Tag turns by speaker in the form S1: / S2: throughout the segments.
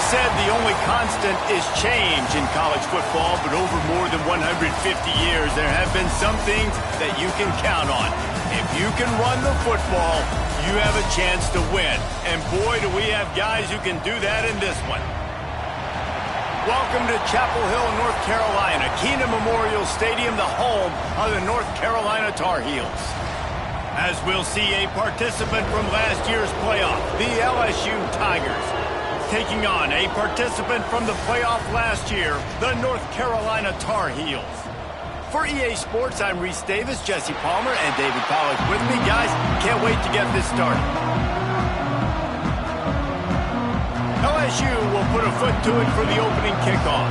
S1: said the only constant is change in college football, but over more than 150 years, there have been some things that you can count on. If you can run the football, you have a chance to win. And boy, do we have guys who can do that in this one. Welcome to Chapel Hill, North Carolina, Keenan Memorial Stadium, the home of the North Carolina Tar Heels. As we'll see a participant from last year's playoff, the LSU Tigers, taking on a participant from the playoff last year, the North Carolina Tar Heels. For EA Sports, I'm Reese Davis, Jesse Palmer, and David Pollack with me. Guys, can't wait to get this started. LSU will put a foot to it for the opening kickoff.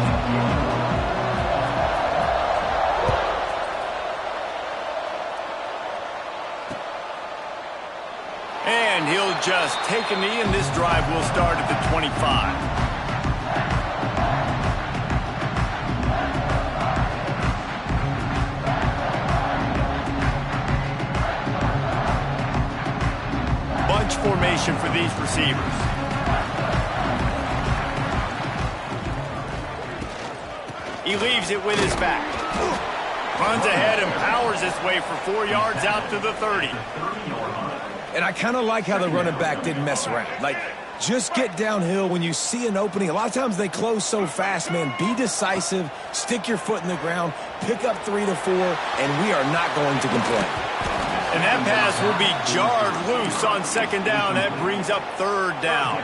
S1: And he'll just take a knee, and this drive will start at the 25. Bunch formation for these receivers. He leaves it with his back. Runs ahead and powers his way for 4 yards out to the 30.
S2: And I kind of like how the running back didn't mess around. Like, just get downhill when you see an opening. A lot of times they close so fast, man. Be decisive, stick your foot in the ground, pick up 3 to 4, and we are not going to complain.
S1: And that pass will be jarred loose on second down. That brings up third down.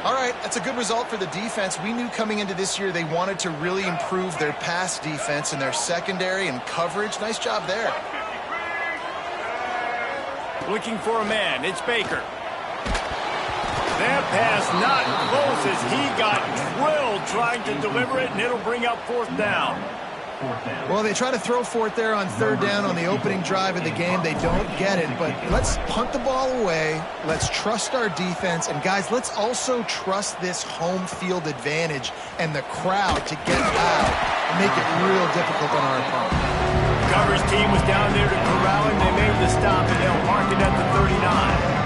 S3: All right, that's a good result for the defense. We knew coming into this year they wanted to really improve their pass defense and their secondary and coverage. Nice job there.
S1: Looking for a man. It's Baker. That pass not close as he got drilled trying to deliver it, and it'll bring up fourth down.
S3: Well, they try to throw for it there on third down on the opening drive of the game. They don't get it, but let's punt the ball away. Let's trust our defense. And, guys, let's also trust this home field advantage and the crowd to get out and make it real difficult on our opponent.
S1: Coverage team was down there to corral him. They made the stop, and they'll mark it at the 39.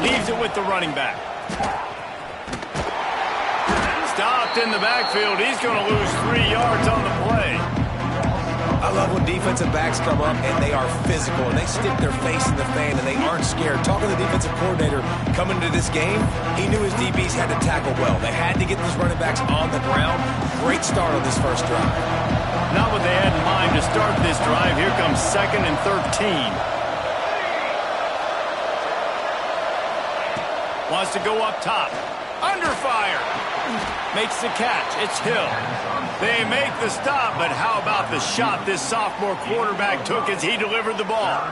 S1: Leaves it with the running back. Stopped in the backfield. He's going to lose 3 yards on the play.
S2: I love when defensive backs come up and they are physical and they stick their face in the fan and they aren't scared. Talking to the defensive coordinator coming into this game, he knew his DBs had to tackle well. They had to get these running backs on the ground. Great start on this first drive.
S1: Not what they had in mind to start this drive. Here comes 2nd and 13. Wants to go up top. Under fire. Makes the catch. It's Hill. They make the stop, but how about the shot this sophomore quarterback took as he delivered the ball?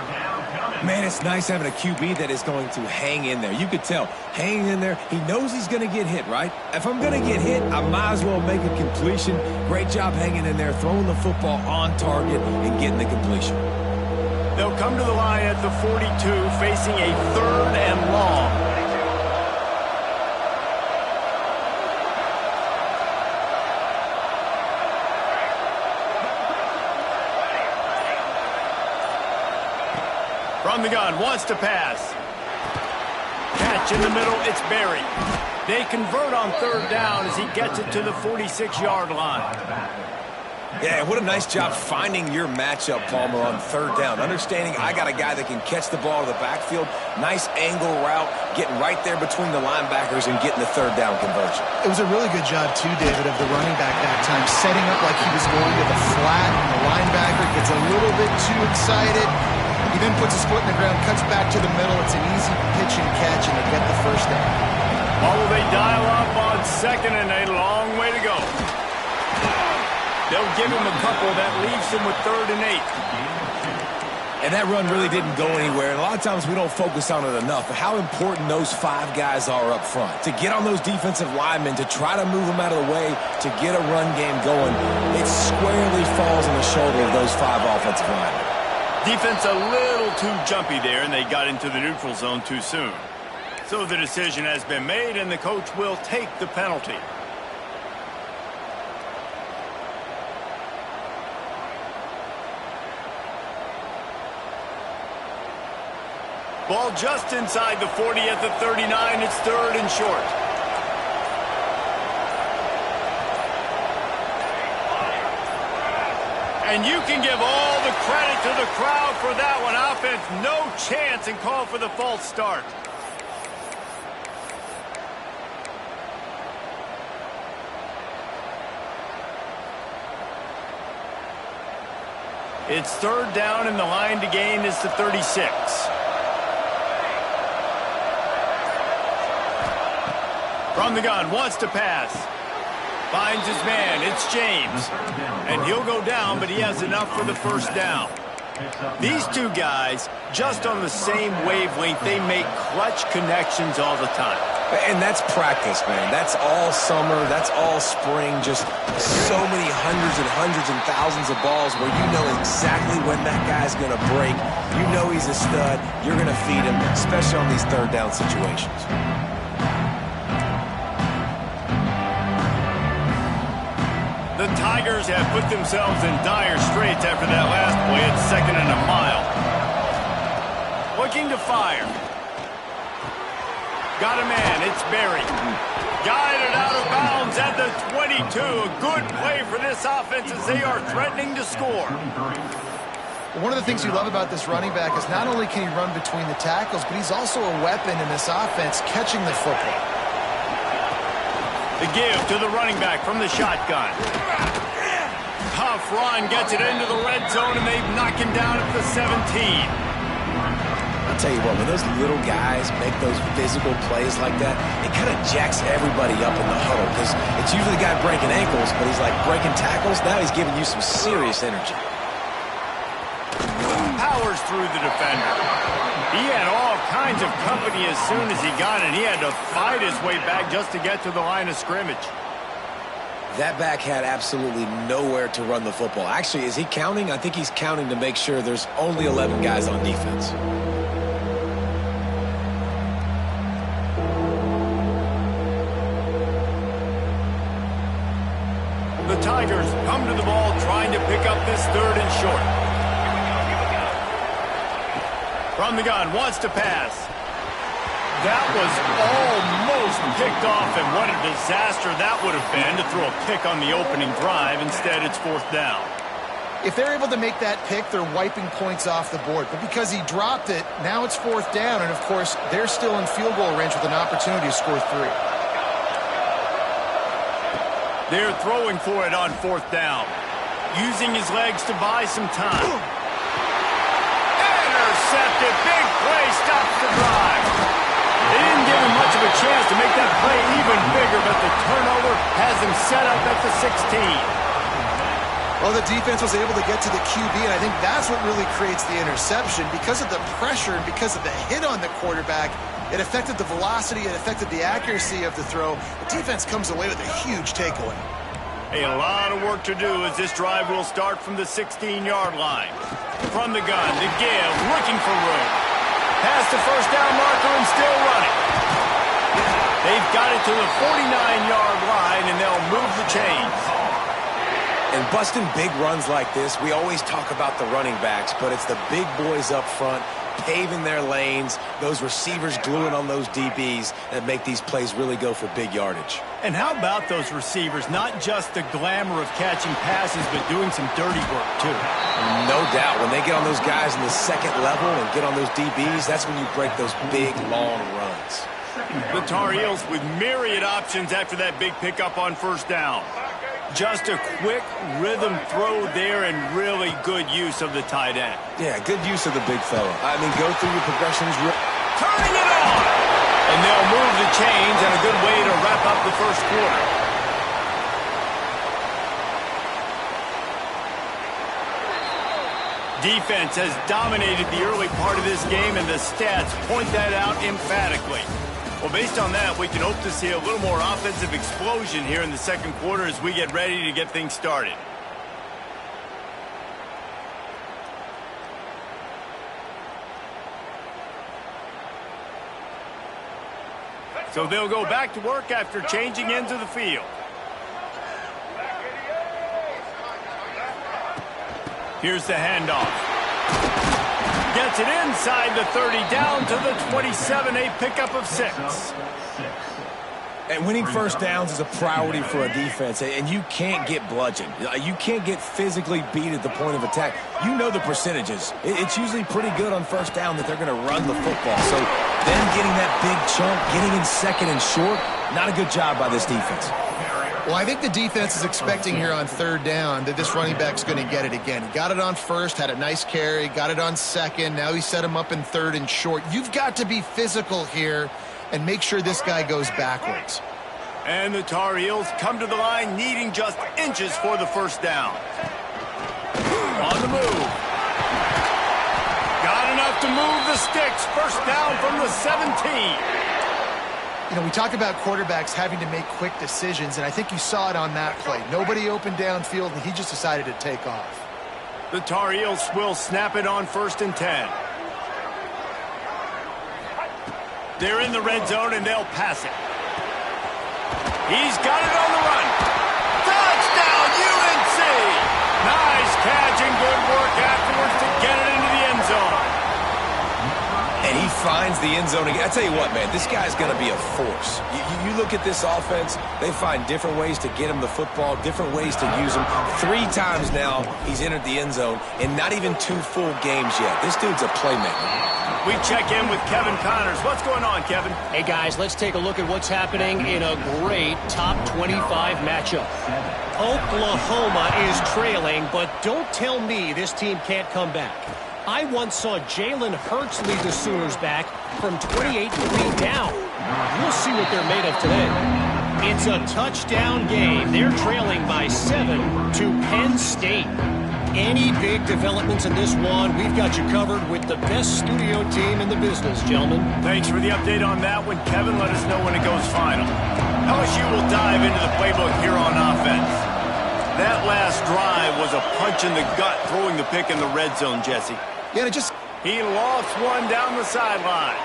S2: Man, it's nice having a QB that is going to hang in there. You could tell, hanging in there, he knows he's going to get hit, right? If I'm going to get hit, I might as well make a completion. Great job hanging in there, throwing the football on target and getting the completion.
S1: They'll come to the line at the 42, facing a 3rd and long. From the gun, wants to pass. Catch in the middle, it's Berry. They convert on 3rd down as he gets it to the 46-yard line.
S2: Yeah, what a nice job finding your matchup, Palmer, on 3rd down. Understanding I got a guy that can catch the ball to the backfield. Nice angle route, getting right there between the linebackers and getting the 3rd down conversion.
S3: It was a really good job, too, David, of the running back that time, setting up like he was going to the flat, and the linebacker gets a little bit too excited. He then puts his foot in the ground, cuts back to the middle. It's an easy pitch and catch, and they get the first down.
S1: Oh, they dial up on 2nd and a long way to go. They'll give him a couple. That leaves him with 3rd and 8.
S2: And that run really didn't go anywhere. And a lot of times we don't focus on it enough. But how important those 5 guys are up front. To get on those defensive linemen, to try to move them out of the way, to get a run game going, it squarely falls on the shoulder of those 5 offensive linemen.
S1: Defense a little too jumpy there, and they got into the neutral zone too soon. So the decision has been made, and the coach will take the penalty. Ball just inside the 40 at the 39. It's 3rd and short. And you can give all the credit to the crowd for that one. Offense, no chance, and call for the false start. It's 3rd down, and the line to gain is the 36. From the gun, wants to pass. Finds his man, it's James. And he'll go down, but he has enough for the first down. These two guys, just on the same wavelength, they make clutch connections all the time.
S2: And that's practice, man. That's all summer. That's all spring. Just so many hundreds and thousands of balls where you know exactly when that guy's going to break. You know he's a stud. You're going to feed him, especially on these 3rd down situations.
S1: The Tigers have put themselves in dire straits after that last play. It's 2nd and a mile. Looking to fire. Got a man. It's Berry. Guided out of bounds at the 22. A good play for this offense as they are threatening to score.
S3: One of the things you love about this running back is not only can he run between the tackles, but he's also a weapon in this offense catching the football.
S1: The give to the running back from the shotgun. Tough run, gets it into the red zone, and they knock him down at the 17.
S2: I'll tell you what, when those little guys make those physical plays like that, it kind of jacks everybody up in the huddle because it's usually the guy breaking ankles, but he's like breaking tackles. Now he's giving you some serious energy.
S1: Powers through the defender. He had all kinds of company as soon as he got it. He had to fight his way back just to get to the line of scrimmage.
S2: That back had absolutely nowhere to run the football. Actually, is he counting? I think he's counting to make sure there's only 11 guys on defense.
S1: The Tigers come to the ball trying to pick up this 3rd and short. From the gun, wants to pass. That was almost picked off, and what a disaster that would have been to throw a pick on the opening drive. Instead, it's 4th down.
S3: If they're able to make that pick, they're wiping points off the board. But because he dropped it, now it's 4th down, and of course, they're still in field goal range with an opportunity to score 3.
S1: They're throwing for it on 4th down. Using his legs to buy some time. Intercepted. Big play. Stops the drive. They didn't give him much of a chance to make that play even bigger, but the turnover has him set up at the 16.
S3: Well, the defense was able to get to the QB, and I think that's what really creates the interception. Because of the pressure and because of the hit on the quarterback, it affected the velocity, it affected the accuracy of the throw. The defense comes away with a huge takeaway.
S1: A lot of work to do as this drive will start from the 16-yard line. From the gun, the give, looking for room. Past the first down marker and still running. They've got it to the 49-yard line, and they'll move the chains.
S2: And busting big runs like this, we always talk about the running backs, but it's the big boys up front paving their lanes, those receivers gluing on those DBs that make these plays really go for big yardage.
S1: And how about those receivers? Not just the glamour of catching passes, but doing some dirty work, too.
S2: No doubt. When they get on those guys in the 2nd level and get on those DBs, that's when you break those big, long runs.
S1: The Tar Heels with myriad options after that big pickup on 1st down. Just a quick rhythm throw there and really good use of the tight end.
S2: Yeah, good use of the big fella. I mean, go through your progressions.
S1: Turning it on! And they'll move the chains, and a good way to wrap up the first quarter. Defense has dominated the early part of this game, and the stats point that out emphatically. Well, based on that, we can hope to see a little more offensive explosion here in the 2nd quarter as we get ready to get things started. So they'll go back to work after changing into the field. Here's the handoff. Gets it inside the 30, down to the 27, a pickup of 6.
S2: And winning first downs is a priority for a defense, and you can't get bludgeoned. You can't get physically beat at the point of attack. You know the percentages. It's usually pretty good on first down that they're going to run the football. So them getting that big chunk, getting in second and short, not a good job by this defense.
S3: Well, I think the defense is expecting here on third down that this running back's going to get it again. He got it on first, had a nice carry, got it on second. Now he set him up in third and short. You've got to be physical here and make sure this guy goes backwards.
S1: And the Tar Heels come to the line needing just inches for the first down. On the move. Got enough to move the sticks. First down from the 17.
S3: You know, we talk about quarterbacks having to make quick decisions, and I think you saw it on that play. Nobody opened downfield, and he just decided to take off.
S1: The Tar Heels will snap it on 1st and 10. They're in the red zone, and they'll pass it. He's got it on the run. Touchdown, UNC! Nice catch and good work afterwards to get it into the end zone.
S2: And he finds the end zone again. I tell you what, man, this guy's going to be a force. You look at this offense, they find different ways to get him the football, different ways to use him. 3 times now he's entered the end zone, and not even 2 full games yet. This dude's a playmaker.
S1: We check in with Kevin Connors. What's going on, Kevin?
S4: Hey, guys, let's take a look at what's happening in a great top 25 matchup. Oklahoma is trailing, but don't tell me this team can't come back. I once saw Jalen Hurts lead the Sooners back from 28-3 down. We'll see what they're made of today. It's a touchdown game. They're trailing by 7 to Penn State. Any big developments in this one, we've got you covered with the best studio team in the business, gentlemen.
S1: Thanks for the update on that one, Kevin. Let us know when it goes final. LSU will dive into the playbook here on offense. That last drive was a punch in the gut, throwing the pick in the red zone, Jesse.
S3: Yeah,
S1: He lost one down the sideline.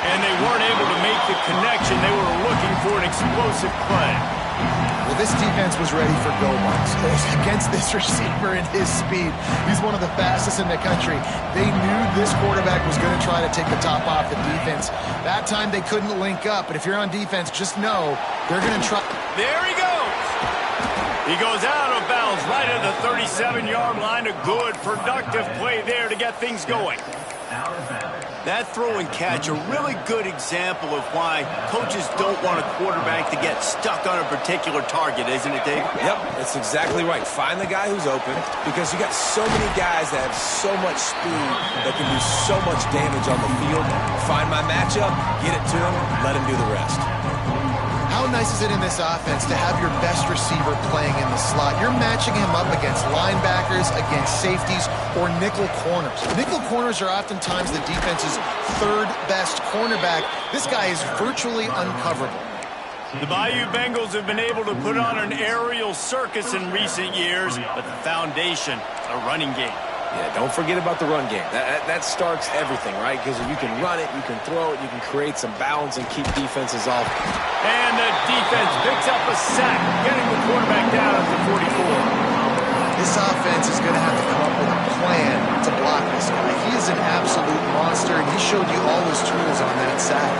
S1: And they weren't able to make the connection. They were looking for an explosive play.
S3: Well, this defense was ready for go marks against this receiver and his speed. He's one of the fastest in the country. They knew this quarterback was going to try to take the top off the defense. That time they couldn't link up, but if you're on defense, just know they're going to try.
S1: There he goes. He goes out of bounds right at the 37-yard line. A good, productive play there to get things going. That throw and catch, a really good example of why coaches don't want a quarterback to get stuck on a particular target, isn't it, Dave?
S2: Yep, that's exactly right. Find the guy who's open, because you got so many guys that have so much speed that can do so much damage on the field. Find my matchup, get it to him, let him do the rest.
S3: How nice is it in this offense to have your best receiver playing in the slot? You're matching him up against linebackers, against safeties, or nickel corners. Nickel corners are oftentimes the defense's 3rd best cornerback. This guy is virtually uncoverable.
S1: The Bayou Bengals have been able to put on an aerial circus in recent years, but the foundation, a running game.
S2: Yeah, don't forget about the run game. That starts everything, right? Because if you can run it, you can throw it, you can create some balance and keep defenses off.
S1: And the defense picks up a sack, getting the quarterback down at the 44.
S3: This offense is going to have to come up with a plan to block this guy. He is an absolute monster, and he showed you all his tools on that sack.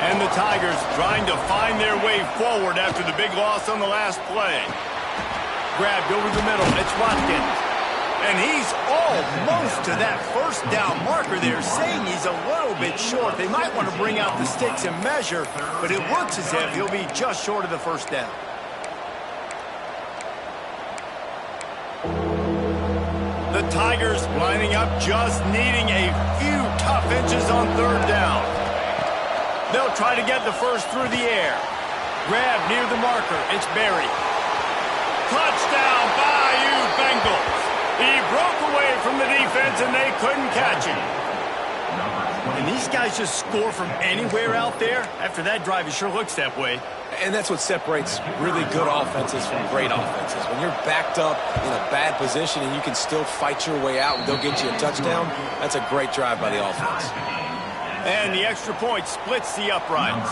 S1: And the Tigers trying to find their way forward after the big loss on the last play. Grabbed over the middle. It's Watkins. And he's almost to that first down marker there, saying he's a little bit short. They might want to bring out the sticks and measure, but it looks as if he'll be just short of the first down. The Tigers lining up, just needing a few tough inches on 3rd down. They'll try to get the first through the air. Grab near the marker. It's Berry. Touchdown, Bayou Bengals. He broke away from the defense, and they couldn't catch him. And these guys just score from anywhere out there? After that drive, it sure looks that way.
S2: And that's what separates really good offenses from great offenses. When you're backed up in a bad position and you can still fight your way out and they'll get you a touchdown, that's a great drive by the offense.
S1: And the extra point splits the uprights.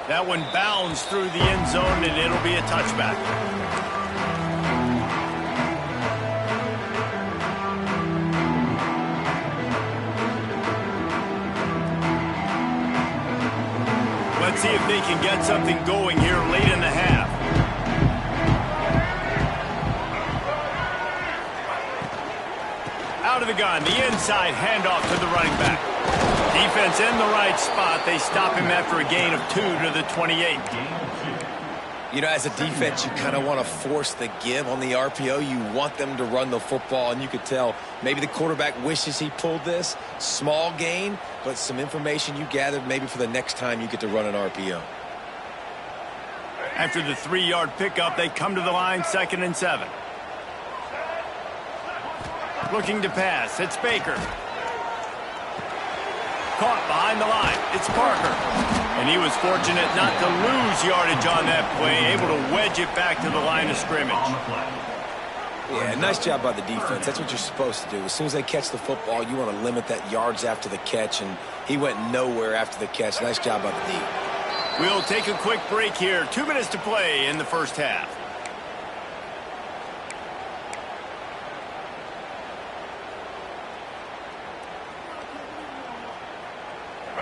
S1: That one bounds through the end zone, and it'll be a touchback. Let's see if they can get something going here late in the half. Out of the gun, the inside handoff to the running back. Defense in the right spot. They stop him after a gain of 2 to the 28.
S2: You know, as a defense, you kind of want to force the give on the RPO. You want them to run the football, and you could tell maybe the quarterback wishes he pulled this. Small gain, but some information you gathered maybe for the next time you get to run an RPO.
S1: After the 3-yard pickup, they come to the line, 2nd and 7. Looking to pass. It's Baker. Caught behind the line. It's Parker. And he was fortunate not to lose yardage on that play, able to wedge it back to the line of scrimmage.
S2: Yeah, nice job by the defense. That's what you're supposed to do. As soon as they catch the football, you want to limit that yards after the catch, and he went nowhere after the catch. Nice job by the D.
S1: We'll take a quick break here. 2 minutes to play in the first half.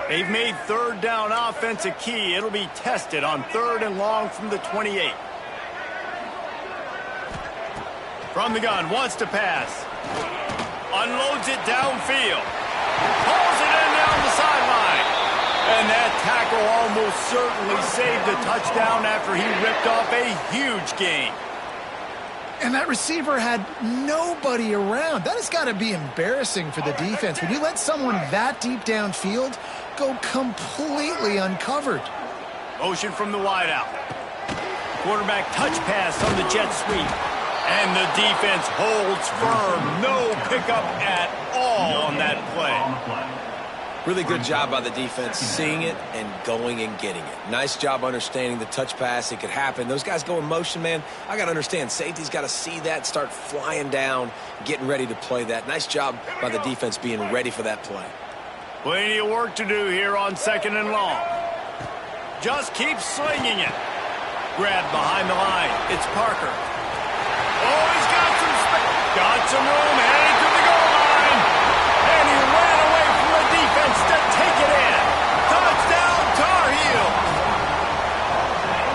S1: They've made 3rd down offense a key. It'll be tested on 3rd and long from the 28. From the gun, wants to pass. Unloads it downfield. Pulls it in down the sideline. And that tackle almost certainly saved a touchdown after he ripped off a huge gain.
S3: And that receiver had nobody around. That has got to be embarrassing for the defense. When you let someone that deep downfield go completely uncovered.
S1: Motion from the wideout. Quarterback touch pass on the jet sweep. And the defense holds firm. No pickup at all on that play.
S2: Really good job by the defense, seeing it and going and getting it. Nice job understanding the touch pass. It could happen. Those guys go in motion, man. I got to understand, safety's got to see that, start flying down, getting ready to play that. Nice job by the defense being ready for that play.
S1: Plenty of work to do here on 2nd and long. Just keep slinging it. Grab behind the line. It's Parker. Oh, he's got some room heading to the goal line. And he ran away from the defense to take it in. Touchdown, Tar Heels.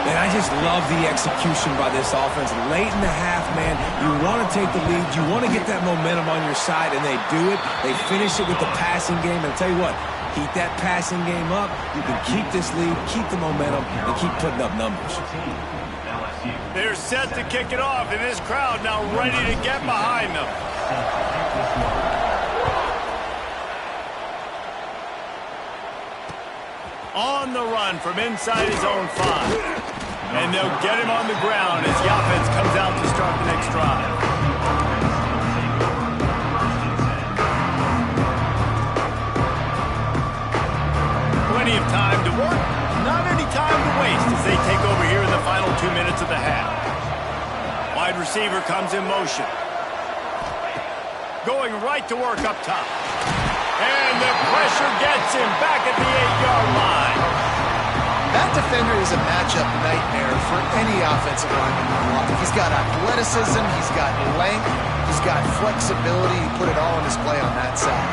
S2: Man, I just love the execution by this offense. Late in the half, man, you want to take the lead. You want to get that momentum on your side, and they do it. They finish it with the passing game. And I'll tell you what, keep that passing game up. You can keep this lead, keep the momentum, and keep putting up numbers.
S1: They're set to kick it off, and this crowd now ready to get behind them. On the run from inside his own 5. And they'll get him on the ground as the offense comes out to start the next drive. Plenty of time to work, not any time to waste as they take over here in the final 2 minutes of the half. Wide receiver comes in motion. Going right to work up top. And the pressure gets him back at the 8-yard line.
S3: That defender is a matchup nightmare for any offensive lineman to block. He's got athleticism, he's got length, he's got flexibility. He put it all on display on that side.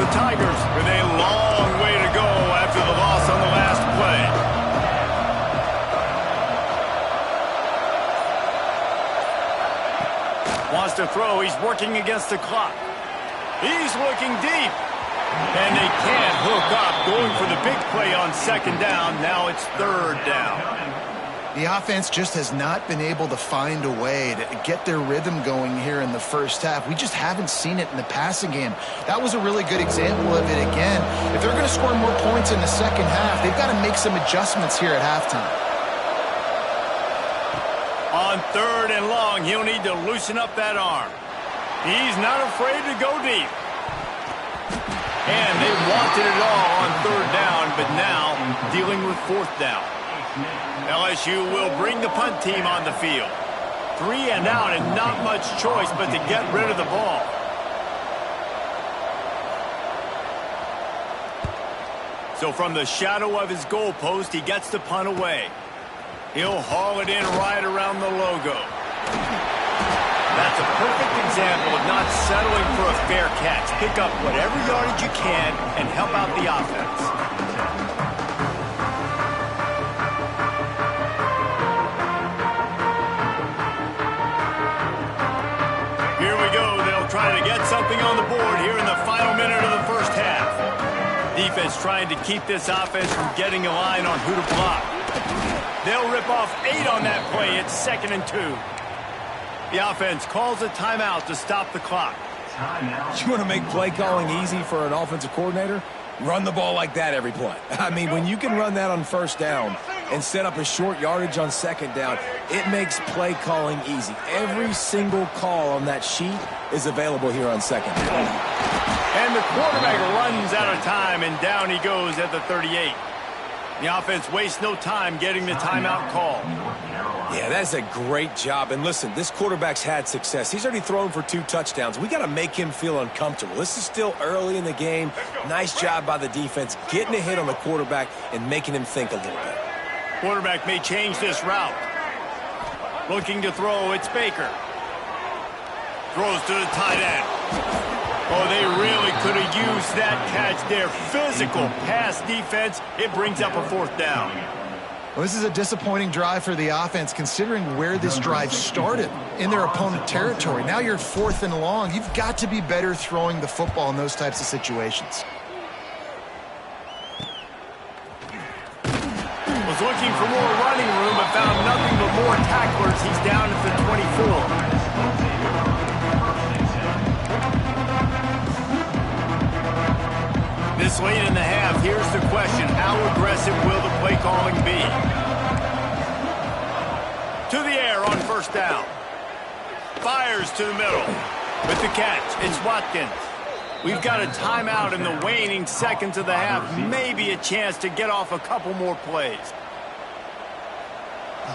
S1: The Tigers with a long way to go after the loss on the last play. Wants to throw. He's working against the clock. He's looking deep. And they can't hook up. Going for the big play on 2nd down. Now it's 3rd down.
S3: The offense just has not been able to find a way to get their rhythm going here in the first half. We just haven't seen it in the passing game. That was a really good example of it again. If they're going to score more points in the second half, they've got to make some adjustments here at halftime.
S1: On 3rd and long, he'll need to loosen up that arm. He's not afraid to go deep. And they wanted it all on 3rd down, but now dealing with fourth down. LSU will bring the punt team on the field. 3 and out and not much choice but to get rid of the ball. So from the shadow of his goalpost, he gets the punt away. He'll haul it in right around the logo. That's a perfect example of not settling for a fair catch. Pick up whatever yardage you can and help out the offense. Here we go. They'll try to get something on the board here in the final minute of the first half. Defense trying to keep this offense from getting a line on who to block. They'll rip off 8 on that play. It's 2nd and 2. The offense calls a timeout to stop the clock.
S2: You want to make play calling easy for an offensive coordinator? Run the ball like that every play. I mean, when you can run that on first down and set up a short yardage on second down, it makes play calling easy. Every single call on that sheet is available here on second down.
S1: And the quarterback runs out of time, and down he goes at the 38. The offense wastes no time getting the timeout call.
S2: Yeah, that's a great job. And listen, this quarterback's had success. He's already thrown for 2 touchdowns. We got to make him feel uncomfortable. This is still early in the game. Nice job by the defense, getting a hit on the quarterback and making him think a little bit.
S1: Quarterback may change this route. Looking to throw, it's Baker. Throws to the tight end. Oh, they really could have used that catch there. Physical pass defense. It brings up a 4th down.
S3: Well, this is a disappointing drive for the offense, considering where this drive started, in their opponent territory. Now you're 4th and long. You've got to be better throwing the football in those types of situations.
S1: Was looking for more running room, but found nothing but more tacklers. He's down at the 24. This late in the half, here's the question. How aggressive will the play calling be? To the air on first down. Fires to the middle. With the catch, it's Watkins. We've got a timeout in the waning seconds of the half. Maybe a chance to get off a couple more plays.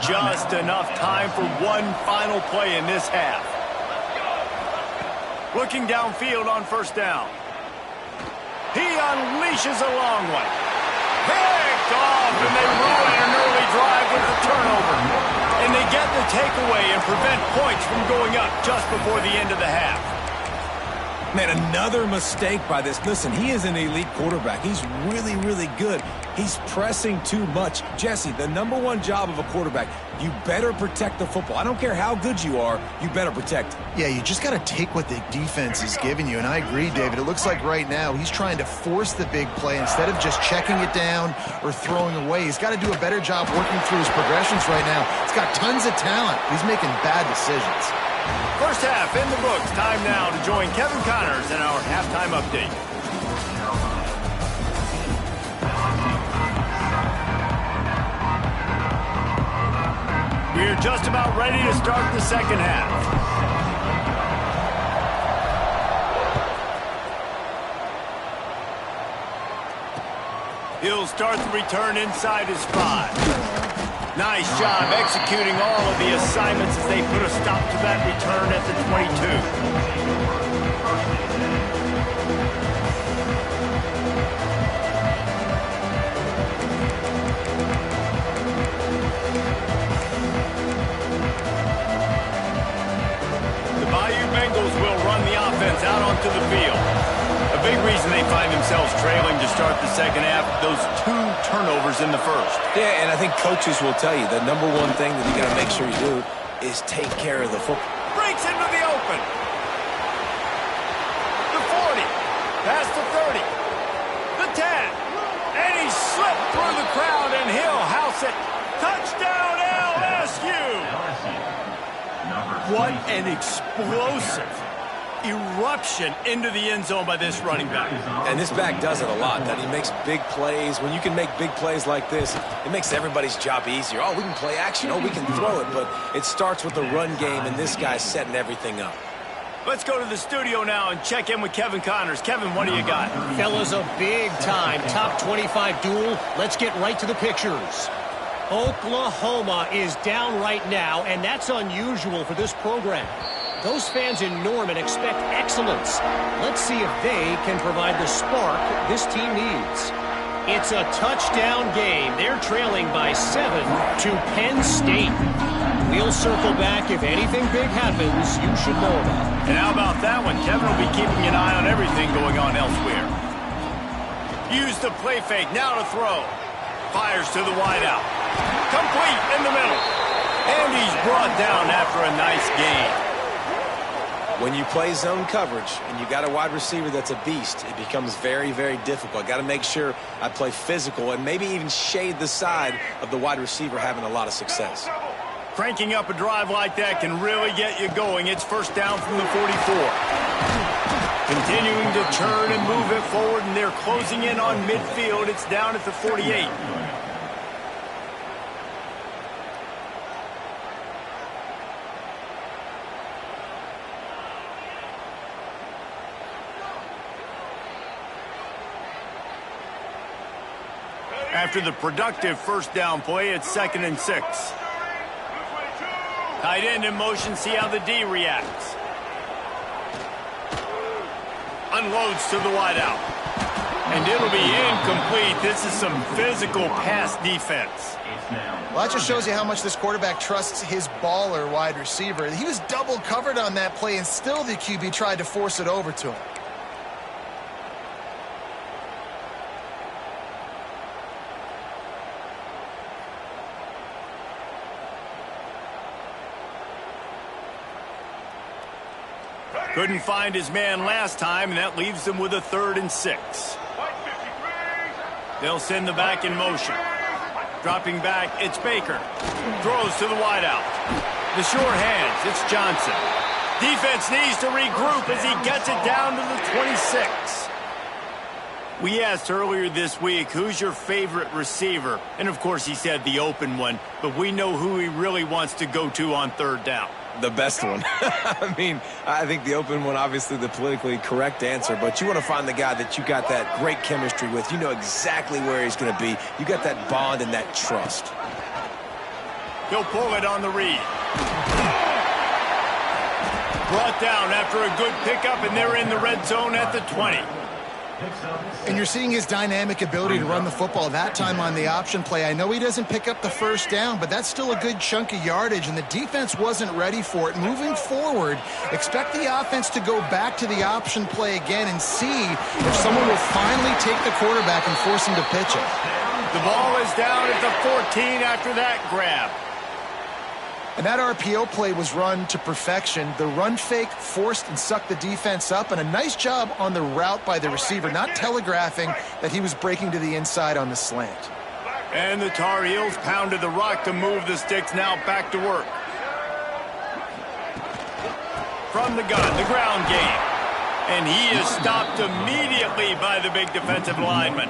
S1: Just enough time for one final play in this half. Looking downfield on first down. He unleashes a long one. Picked off, and they ruin an early drive with the turnover. And they get the takeaway and prevent points from going up just before the end of the half.
S2: Man, another mistake by this. Listen, he is an elite quarterback. He's really, really good. He's pressing too much. Jesse, the #1 job of a quarterback, you better protect the football. I don't care how good you are, you better protect it.
S3: Yeah, you just got to take what the defense is giving you. And I agree, David. It looks like right now he's trying to force the big play instead of just checking it down or throwing away. He's got to do a better job working through his progressions right now. He's got tons of talent. He's making bad decisions.
S1: First half in the books. Time now to join Kevin Connors in our halftime update. We're just about ready to start the second half. He'll start the return inside his 5. Nice job executing all of the assignments as they put a stop to that return at the 22. Out onto the field. A big reason they find themselves trailing to start the second half, those 2 turnovers in the first.
S2: Yeah, and I think coaches will tell you the #1 thing that you got to make sure you do is take care of the football.
S1: Breaks into the open. The 40. Past the 30. The 10. And he slipped through the crowd, and he'll house it. Touchdown, LSU! What an explosive eruption into the end zone by this running back.
S2: And this back does it a lot. That he makes big plays. When you can make big plays like this, it makes everybody's job easier. Oh, we can play action. Oh, we can throw it. But it starts with the run game, and this guy's setting everything up.
S1: Let's go to the studio now and check in with Kevin Connors. Kevin, what do you got?
S4: Fellas, a big-time top 25 duel. Let's get right to the pictures. Oklahoma is down right now, and that's unusual for this program. Those fans in Norman expect excellence. Let's see if they can provide the spark this team needs. It's a touchdown game. They're trailing by 7 to Penn State. We'll circle back if anything big happens you should know about.
S1: And how about that one? Kevin will be keeping an eye on everything going on elsewhere. Use the play fake. Now to throw. Fires to the wideout. Complete in the middle. And he's brought down after a nice gain.
S2: When you play zone coverage and you got a wide receiver that's a beast, it becomes very, very difficult. Got to make sure I play physical and maybe even shade the side of the wide receiver having a lot of success.
S1: Cranking up a drive like that can really get you going. It's first down from the 44. Continuing to turn and move it forward, and they're closing in on midfield. It's down at the 48. After the productive first down play, it's 2nd and 6. Tight end in motion, see how the D reacts. Unloads to the wideout. And it'll be incomplete. This is some physical pass defense.
S3: Well, that just shows you how much this quarterback trusts his baller wide receiver. He was double covered on that play, and still the QB tried to force it over to him.
S1: Couldn't find his man last time, and that leaves them with a 3rd and 6. They'll send the back in motion. Dropping back, it's Baker. Throws to the wideout. The sure hands, it's Johnson. Defense needs to regroup as he gets it down to the 26. We asked earlier this week, who's your favorite receiver? And of course he said the open one, but we know who he really wants to go to on 3rd down.
S2: The best one. I mean, I think the open one, obviously the politically correct answer, but you want to find the guy that you got that great chemistry with. You know exactly where he's going to be. You got that bond and that trust.
S1: He'll pull it on the read. Brought down after a good pickup, and they're in the red zone at the 20.
S3: And you're seeing his dynamic ability to run the football, that time on the option play. I know he doesn't pick up the first down, but that's still a good chunk of yardage, and the defense wasn't ready for it. Moving forward, expect the offense to go back to the option play again and see if someone will finally take the quarterback and force him to pitch it.
S1: The ball is down at the 14 after that grab.
S3: And that RPO play was run to perfection. The run fake forced and sucked the defense up, and a nice job on the route by the receiver, not telegraphing that he was breaking to the inside on the slant.
S1: And the Tar Heels pounded the rock to move the sticks, now back to work. From the gun, the ground game. And he is stopped immediately by the big defensive lineman.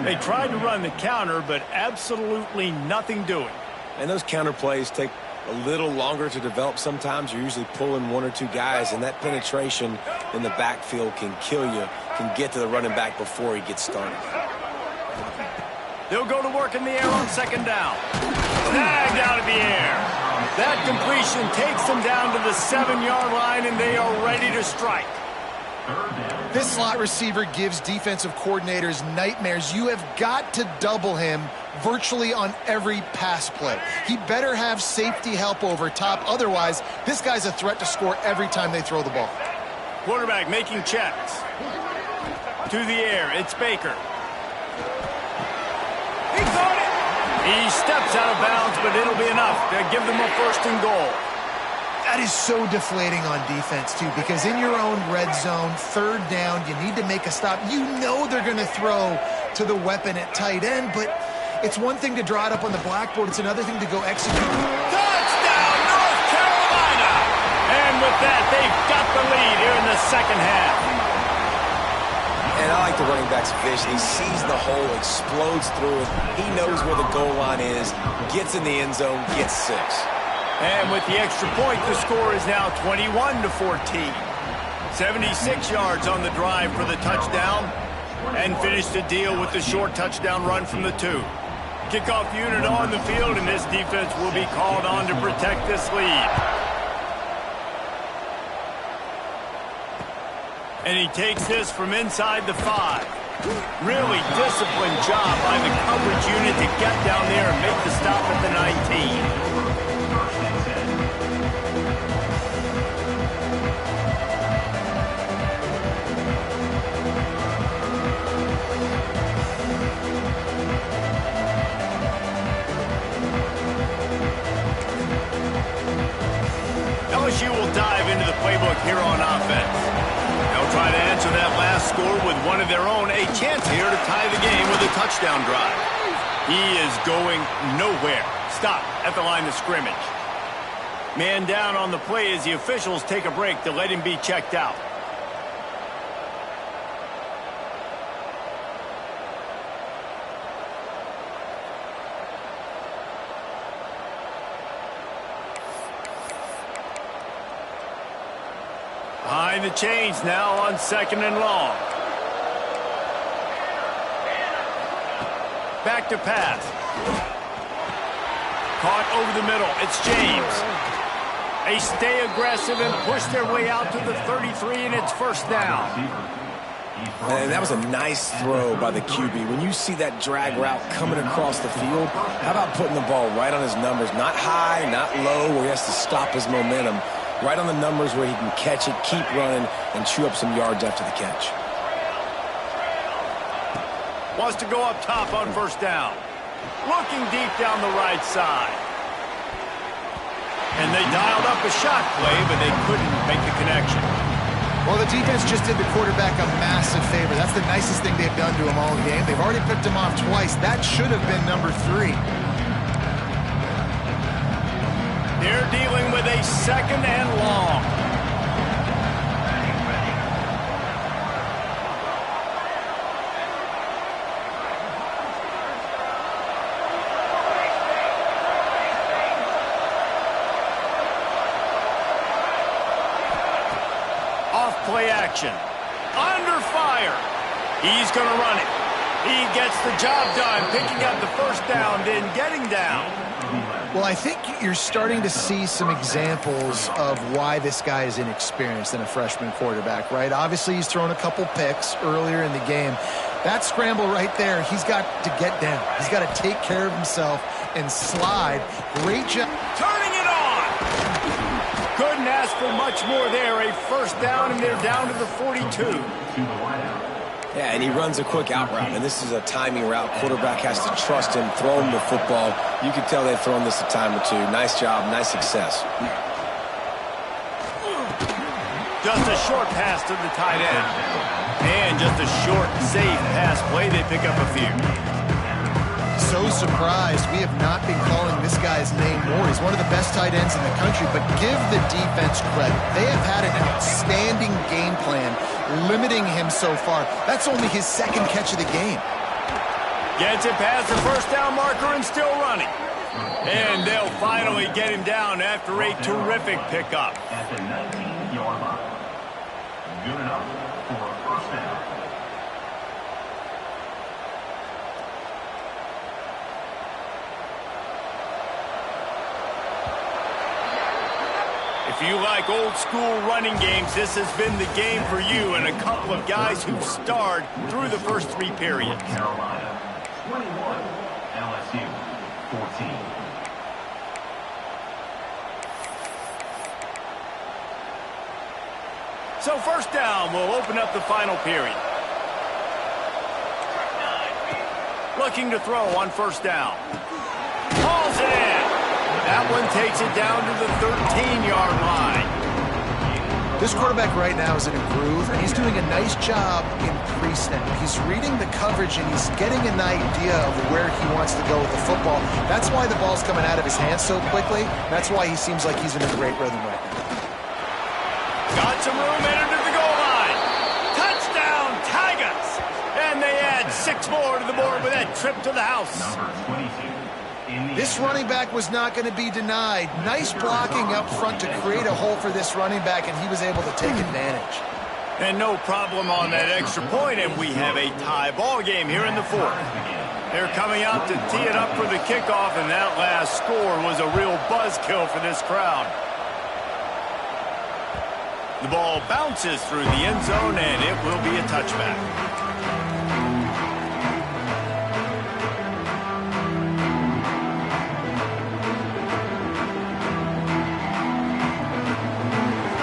S1: They tried to run the counter, but absolutely nothing doing.
S2: And those counter plays take a little longer to develop sometimes. You're usually pulling 1 or 2 guys, and that penetration in the backfield can kill you, can get to the running back before he gets started.
S1: They'll go to work in the air on 2nd down. Snagged out of the air. That completion takes them down to the 7-yard line, and they are ready to strike.
S3: This slot receiver gives defensive coordinators nightmares. You have got to double him virtually on every pass play. He better have safety help over top. Otherwise, this guy's a threat to score every time they throw the ball.
S1: Quarterback making checks. To the air, it's Baker. He got it! He steps out of bounds, but it'll be enough to give them a 1st and goal.
S3: That is so deflating on defense, too, because in your own red zone, 3rd down, you need to make a stop. You know they're going to throw to the weapon at tight end, but it's one thing to draw it up on the blackboard. It's another thing to go execute.
S1: Touchdown, North Carolina! And with that, they've got the lead here in the 2nd half.
S2: And I like the running back's vision. He sees the hole, explodes through it. He knows where the goal line is, gets in the end zone, gets 6.
S1: And with the extra point, the score is now 21-14. 76 yards on the drive for the touchdown, and finished the deal with the short touchdown run from the 2. Kickoff unit on the field, and this defense will be called on to protect this lead. And he takes this from inside the 5. Really disciplined job by the coverage unit to get down there and make the stop at the 19. LSU will dive into the playbook here on offense. They'll try to answer that last score with one of their own. A chance here to tie the game with a touchdown drive. He is going nowhere. Stop at the line of scrimmage. Man down on the play as the officials take a break to let him be checked out. Behind the chains now on 2nd and long. Back to pass. Caught over the middle. It's James. They stay aggressive and push their way out to the 33, and it's first down.
S2: And that was a nice throw by the QB. When you see that drag route coming across the field, how about putting the ball right on his numbers? Not high, not low, where he has to stop his momentum. Right on the numbers where he can catch it, keep running, and chew up some yards after the catch.
S1: Wants to go up top on first down. Looking deep down the right side. And they dialed up a shot play, but they couldn't make the connection.
S3: Well, the defense just did the quarterback a massive favor. That's the nicest thing they've done to him all game. They've already picked him off twice. That should have been number 3.
S1: They're dealing with a 2nd and long. Off play action. Under fire. He's going to run it. He gets the job done, picking up the first down, then getting down.
S3: Well, I think you're starting to see some examples of why this guy is inexperienced in a freshman quarterback, right? Obviously, he's thrown a couple picks earlier in the game. That scramble right there, he's got to get down. He's got to take care of himself and slide. Great job.
S1: Turning it on. Couldn't ask for much more there. A first down, and they're down to the 42.
S2: Yeah, and he runs a quick out route, and this is a timing route. Quarterback has to trust him, throw him the football. You can tell they've thrown this a time or two. Nice job, nice success.
S1: Just a short pass to the tight end. And just a short, safe pass play. They pick up a few.
S3: So surprised we have not been calling this guy's name more. He's one of the best tight ends in the country, but give the defense credit. They have had an outstanding game plan limiting him so far. That's only his 2nd catch of the game.
S1: Gets it past the first down marker and still running. And they'll finally get him down after a terrific pickup.
S5: At the 19-yard line. Good enough for a first down.
S1: If you like old school running games, this has been the game for you and a couple of guys who've starred through the first 3 periods.
S5: Carolina 21, LSU 14.
S1: So first down will open up the final period. Looking to throw on first down. Hauls it in. That one takes it down to the 13-yard line.
S3: This quarterback right now is in a groove, and he's doing a nice job in pre-snap. He's reading the coverage, and he's getting an idea of where he wants to go with the football. That's why the ball's coming out of his hands so quickly. That's why he seems like he's in a great rhythm right now.
S1: Got some room, entered to the goal line. Touchdown, Tigers! And they add 6 more to the board with that trip to the house.
S5: Number 22.
S3: This running back was not going to be denied. Nice blocking up front to create a hole for this running back, and he was able to take advantage.
S1: And no problem on that extra point, and we have a tie ball game here in the fourth. They're coming out to tee it up for the kickoff, and that last score was a real buzzkill for this crowd. The ball bounces through the end zone, and it will be a touchback.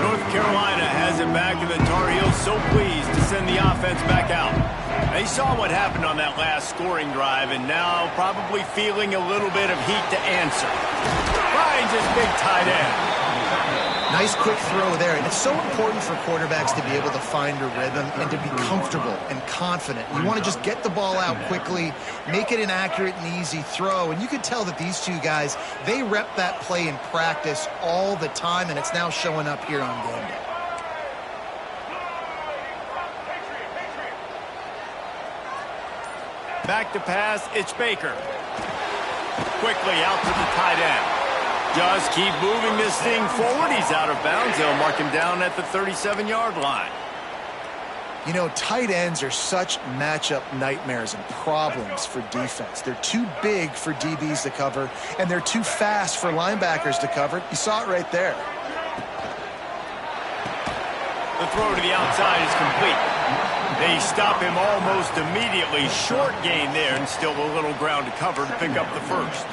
S1: North Carolina has it back, and the Tar Heels so pleased to send the offense back out. They saw what happened on that last scoring drive, and now probably feeling a little bit of heat to answer. Finds his big tight end.
S3: Nice quick throw there, and it's so important for quarterbacks to be able to find a rhythm and to be comfortable and confident. You want to just get the ball out quickly, make it an accurate and easy throw, and you could tell that these two guys, they rep that play in practice all the time, and it's now showing up here on game day.
S1: Back to pass, it's Baker. Quickly out to the tight end. Just keep moving this thing forward. He's out of bounds. They'll mark him down at the 37-yard line.
S3: You know, tight ends are such matchup nightmares and problems for defense. They're too big for DBs to cover, and they're too fast for linebackers to cover. You saw it right there.
S1: The throw to the outside is complete. They stop him almost immediately. Short gain there, and still a little ground to cover to pick up the first.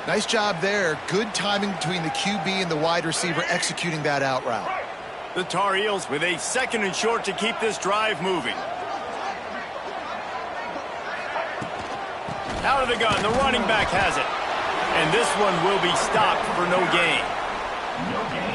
S3: Nice job there. Good timing between the QB and the wide receiver executing that out route.
S1: The Tar Heels with a 2nd and short to keep this drive moving. Out of the gun, the running back has it. And this one will be stopped for no gain.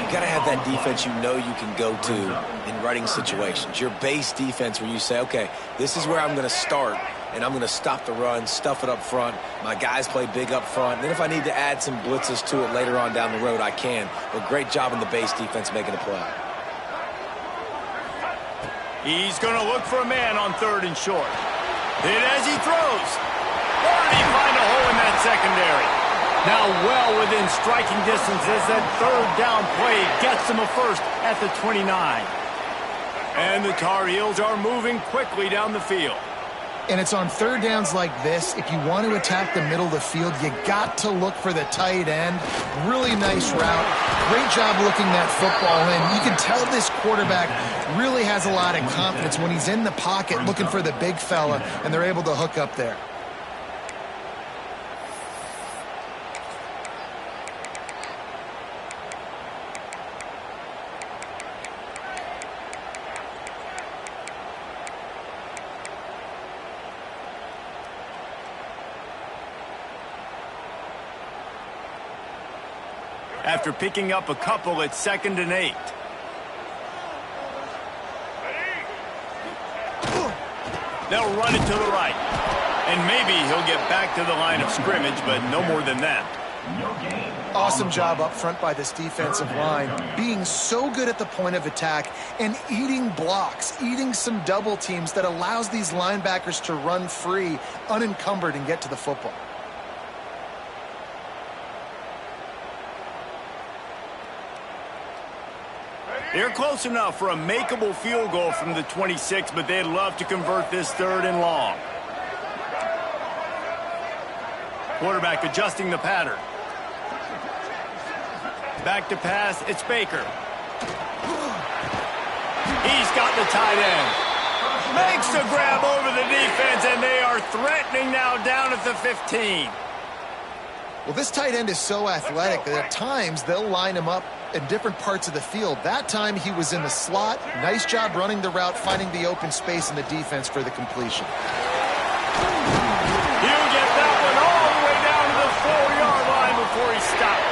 S2: You got to have that defense you know you can go to in running situations. Your base defense where you say, okay, this is where I'm going to start, and I'm going to stop the run, stuff it up front. My guys play big up front. And then if I need to add some blitzes to it later on down the road, I can. But great job in the base defense making a play.
S1: He's going to look for a man on 3rd and short. Hit as he throws. Or did he find a hole in that secondary? Now well within striking distance as that 3rd down play gets him a first at the 29. And the Tar Heels are moving quickly down the field.
S3: And it's on 3rd downs like this. If you want to attack the middle of the field, you got to look for the tight end. Really nice route. Great job looking that football in. You can tell this quarterback really has a lot of confidence when he's in the pocket looking for the big fella, and they're able to hook up there.
S1: After picking up a couple at 2nd and 8. They'll run it to the right. And maybe he'll get back to the line of scrimmage, but no more than that.
S3: Awesome job up front by this defensive line, being so good at the point of attack and eating blocks, eating some double teams that allows these linebackers to run free, unencumbered, and get to the football.
S1: They're close enough for a makeable field goal from the 26, but they'd love to convert this 3rd and long. Quarterback adjusting the pattern. Back to pass, it's Baker. He's got the tight end. Makes the grab over the defense, and they are threatening now down at the 15.
S3: Well, this tight end is so athletic that at times they'll line him up in different parts of the field. That time he was in the slot. Nice job running the route, finding the open space in the defense for the completion.
S1: He'll get that one all the way down to the 4-yard line before he stopped.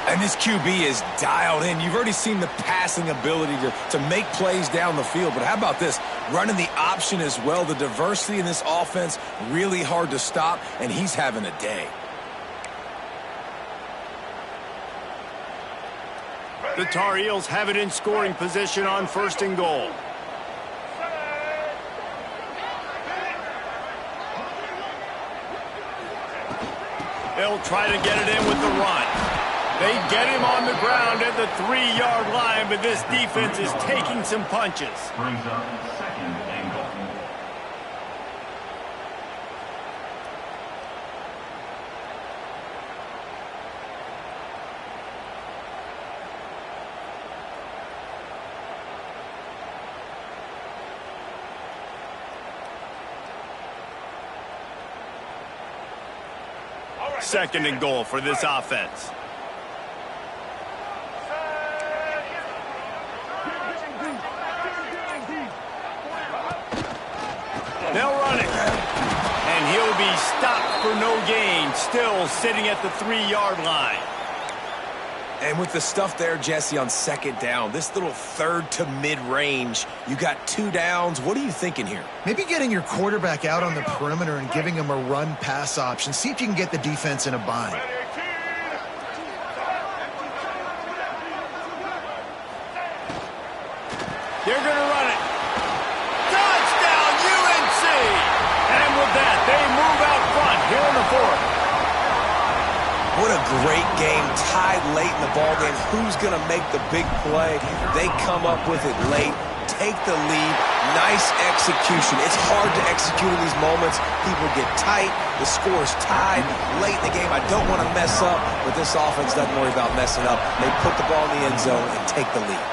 S2: And this QB is dialed in. You've already seen the passing ability to make plays down the field. But how about this? Running the option as well. The diversity in this offense, really hard to stop, and he's having a day.
S1: The Tar Heels have it in scoring position on 1st and goal. They'll try to get it in with the run. They get him on the ground at the 3-yard line, but this defense is taking some punches.
S5: Brings up second and goal.
S1: Second and goal for this offense. They'll run it. And he'll be stopped for no gain, still sitting at the 3-yard line.
S2: And with the stuff there, Jesse, on second down, this little third to mid-range, you got 2 downs. What are you thinking here?
S3: Maybe getting your quarterback out on the perimeter and giving him a run-pass option. See if you can get the defense in a bind.
S1: They're going to run it. Touchdown, UNC! And with that, they move out front here in the 4th.
S2: What a great game, tied late in the ballgame. Who's going to make the big play? They come up with it late, take the lead. Nice execution. It's hard to execute in these moments. People get tight. The score's tied late in the game. I don't want to mess up, but this offense doesn't worry about messing up. They put the ball in the end zone and take the lead.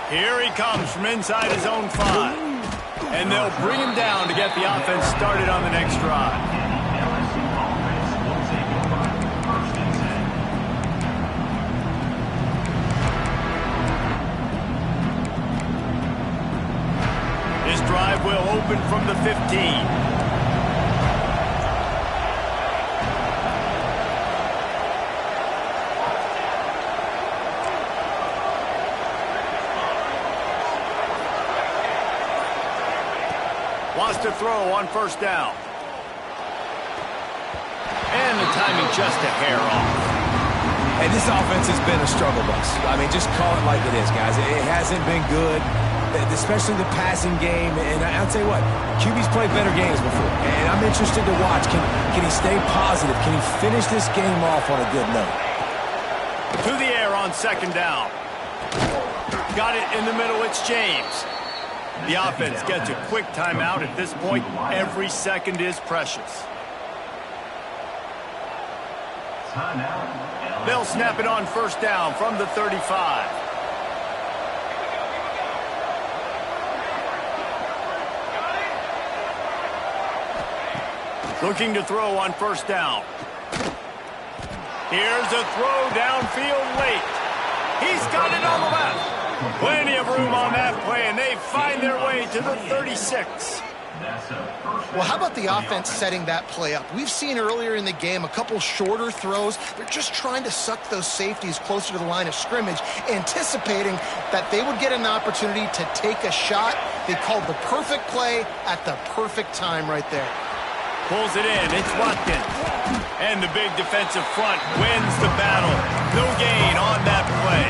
S1: Here he comes from inside his own 5. And they'll bring him down to get the offense started on the next drive. This drive will open from the 15. Wants to throw on first down. And the timing just a hair off.
S2: And this offense has been a struggle bus. I mean, just call it like it is, guys. It hasn't been good, especially the passing game. And I'll tell you what, QB's played better games before. And I'm interested to watch. Can he stay positive? Can he finish this game off on a good note?
S1: To the air on second down. Got it in the middle. It's James. The offense gets a quick timeout. At this point, every second is precious. They'll snap it on first down from the 35. Looking to throw on first down. Here's a throw downfield late. He's got it on the left. Plenty of room on that play, and they find their way to the 36.
S3: Well, how about the offense setting that play up? We've seen earlier in the game a couple shorter throws. They're just trying to suck those safeties closer to the line of scrimmage, anticipating that they would get an opportunity to take a shot. They called the perfect play at the perfect time right there.
S1: Pulls it in. It's Watkins. And the big defensive front wins the battle. No gain on that play.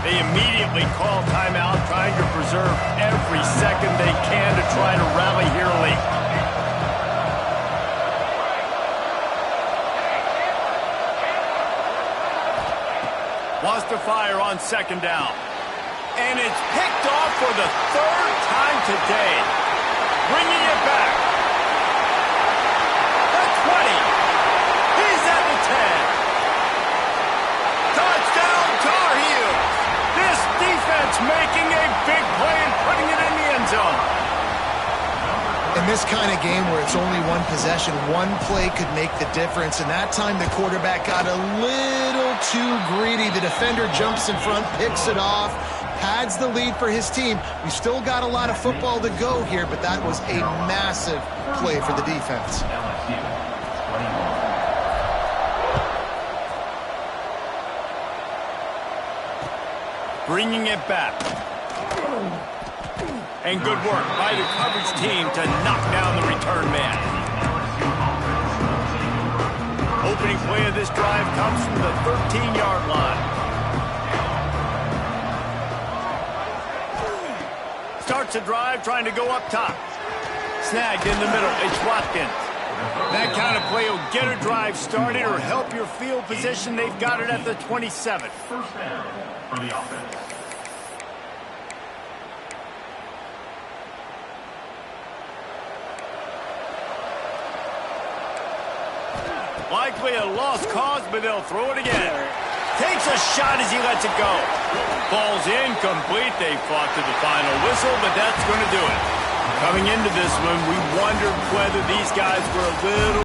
S1: They immediately call timeout, trying to preserve every second they can to try to rally here late. Wants to fire on second down. And it's picked off for the 3rd time today. Bringing it back. The 20. He's at the 10. Touchdown, Tar Heels. This defense making a big play and putting it in the end zone.
S3: In this kind of game where it's only one possession, one play could make the difference. And that time the quarterback got a little too greedy. The defender jumps in front, picks it off, pads the lead for his team. We've still got a lot of football to go here, but that was a massive play for the defense.
S1: Bringing it back. And good work by the coverage team to knock down the return man. Opening play of this drive comes from the 13-yard line. Starts a drive trying to go up top. Snagged in the middle. It's Watkins. That kind of play will get a drive started or help your field position. They've got it at the 27.
S5: First down for the offense.
S1: Likely a lost cause, but they'll throw it again. Takes a shot as he lets it go. Ball's incomplete. They fought to the final whistle, but that's going to do it. Coming into this one, we wondered whether these guys were a little